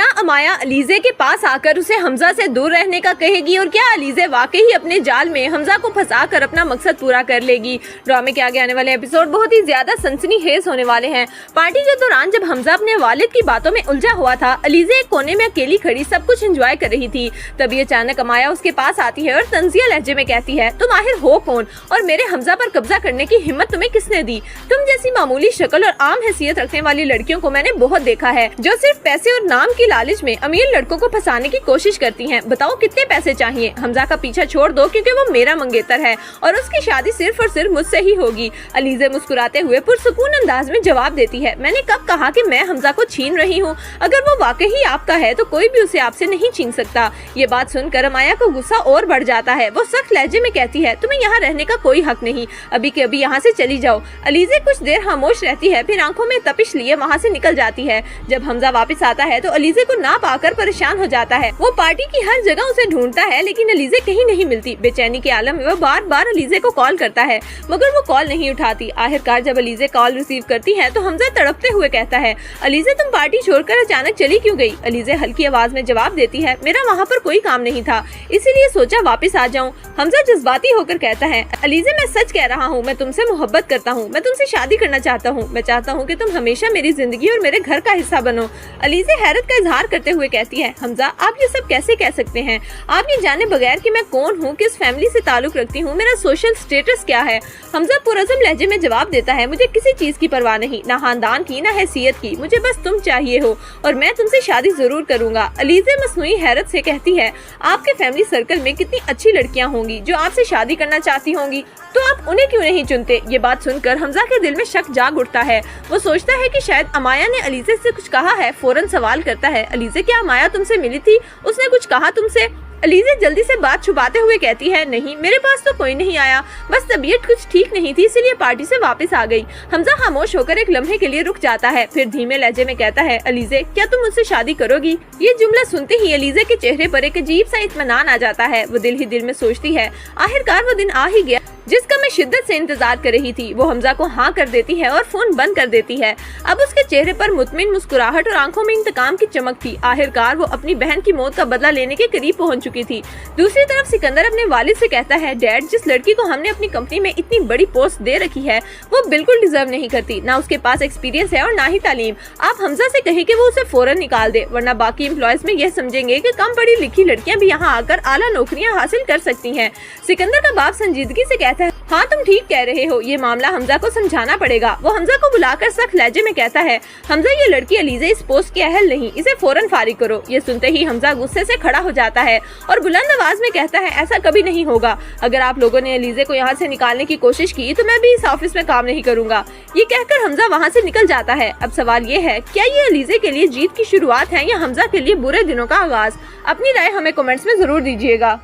क्या अमाया अलीज़े के पास आकर उसे हमजा से दूर रहने का कहेगी और क्या अलीज़े वाकई अपने जाल में हमजा को फंसाकर अपना मकसद पूरा कर लेगी। ड्रामे के आगे आने वाले एपिसोड बहुत ही ज्यादा सनसनीखेज होने वाले हैं। पार्टी के दौरान जब हमजा अपने वालिद की बातों में उलझा हुआ था, अलीज़े एक कोने में अकेली खड़ी सब कुछ एंजॉय कर रही थी। तभी अचानक अमाया उसके पास आती है और तंजिया लहजे में कहती है, तुम आखिर हो कौन और मेरे हमजा पर कब्जा करने की हिम्मत तुम्हें किसने दी? तुम जैसी मामूली शक्ल और आम हैसियत रखने वाली लड़कियों को मैंने बहुत देखा है जो सिर्फ पैसे और नाम की लालच में अमीर लड़कों को फंसाने की कोशिश करती हैं। बताओ कितने पैसे चाहिए? हमजा का पीछा छोड़ दो क्योंकि वो मेरा मंगेतर है और उसकी शादी सिर्फ और सिर्फ मुझसे ही होगी। अलीज़े मुस्कुराते हुए पुरसुकून अंदाज में जवाब देती है, मैंने कब कहा कि मैं हमजा को छीन रही हूँ? अगर वो वाकई आपका है तो कोई भी उसे आपसे नहीं छीन सकता। ये बात सुनकर अमाया को गुस्सा और बढ़ जाता है। वो सख्त लहजे में कहती है, तुम्हें यहाँ रहने का कोई हक नहीं, अभी के अभी यहाँ से चली जाओ। अलीज़े कुछ देर खामोश रहती है, फिर आंखों में तपिश लिए वहाँ से निकल जाती है। जब हमजा वापस आता है तो अलीज़े को ना पाकर परेशान हो जाता है। वो पार्टी की हर जगह उसे ढूंढता है लेकिन अलीज़े कहीं नहीं मिलती। बेचैनी के आलम में वो बार बार अलीज़े को कॉल करता है मगर वो कॉल नहीं उठाती। आखिरकार जब अलीज़े कॉल रिसीव करती है तो हमजा तड़पते हुए कहता है, अलीज़े तुम पार्टी छोड़कर अचानक चली क्यों गई? अलीज़े हल्की आवाज में जवाब देती है, मेरा वहाँ पर कोई काम नहीं था, इसीलिए सोचा वापस आ जाऊँ। हमजा जज्बाती होकर कहता है, अलीज़े मैं सच कह रहा हूँ, मैं तुमसे मोहब्बत करता हूँ, मैं तुमसे शादी करना चाहता हूँ, मैं चाहता हूँ कि तुम हमेशा मेरी जिंदगी और मेरे घर का हिस्सा बनो। अलीज़े हैरत का इजहार करते हुए कहती है, हमजा आप ये सब कैसे कह सकते हैं? आप ये जाने बगैर कि मैं कौन हूँ, किस फैमिली से ताल्लुक रखती हूँ, मेरा सोशल स्टेटस क्या है? हमजा पुरज़म लहजे में जवाब देता है, मुझे किसी चीज की परवाह नहीं, ना खानदान की ना हैसियत की, मुझे बस तुम चाहिए हो और मैं तुमसे शादी जरूर करूंगा। अलीज़े मसनूई हैरत से कहती है, आपके फैमिली सर्कल में कितनी अच्छी लड़कियां होंगी जो आपसे शादी करना चाहती होंगी, तो आप उन्हें क्यों नहीं चुनते? ये बात सुनकर हमजा के दिल में शक जाग उठता है। वो सोचता है कि शायद अमाया ने अलीज़े से कुछ कहा है। फौरन सवाल करता है, अलीज़े क्या अमाया तुमसे मिली थी? उसने कुछ कहा तुमसे? अलीज़े जल्दी से बात छुपाते हुए कहती है, नहीं मेरे पास तो कोई नहीं आया, बस तबीयत कुछ ठीक नहीं थी इसलिए पार्टी से वापस आ गई। हमजा खामोश होकर एक लम्हे के लिए रुक जाता है, फिर धीमे लहजे में कहता है, अलीज़े क्या तुम मुझसे शादी करोगी? ये जुमला सुनते ही अलीज़े के चेहरे पर एक अजीब सा इत्मीनान आ जाता है। वो दिल ही दिल में सोचती है, आखिरकार वो दिन आ ही गया जिसका मैं शिद्दत से इंतजार कर रही थी। वो हमजा को हाँ कर देती है और फोन बंद कर देती है। अब उसके चेहरे पर मुतमिन मुस्कुराहट और आंखों में इंतकाम की चमक थी। आखिरकार वो अपनी बहन की मौत का बदला लेने के करीब पहुंच चुकी थी। दूसरी तरफ सिकंदर अपने वालिद से कहता है, डैड जिस लड़की को हमने अपनी कंपनी में इतनी बड़ी पोस्ट दे रखी है वो बिल्कुल डिजर्व नहीं करती, ना उसके पास एक्सपीरियंस है और ना ही तालीम। आप हमजा से कहें कि वो उसे फौरन निकाल दे, वरना बाकी एम्प्लॉयज में यह समझेंगे कि कम पढ़ी लिखी लड़कियां भी यहाँ आकर आला नौकरियां हासिल कर सकती हैं। सिकंदर का बाप संजीदगी से कहता है, हाँ तुम ठीक कह रहे हो, ये मामला हमजा को समझाना पड़ेगा। वो हमजा को बुलाकर सख्त लहजे में कहता है, हमजा ये लड़की अलीज़े इस पोस्ट की अहल नहीं, इसे फौरन फारिग करो। ये सुनते ही हमजा गुस्से से खड़ा हो जाता है और बुलंद आवाज में कहता है, ऐसा कभी नहीं होगा। अगर आप लोगों ने अलीज़े को यहाँ से निकालने की कोशिश की तो मैं भी इस ऑफिस में काम नहीं करूंगा। ये कहकर हमजा वहाँ से निकल जाता है। अब सवाल ये है, क्या ये अलीज़े के लिए जीत की शुरुआत है या हमजा के लिए बुरे दिनों का आगाज? अपनी राय हमें कमेंट्स में जरूर दीजिएगा।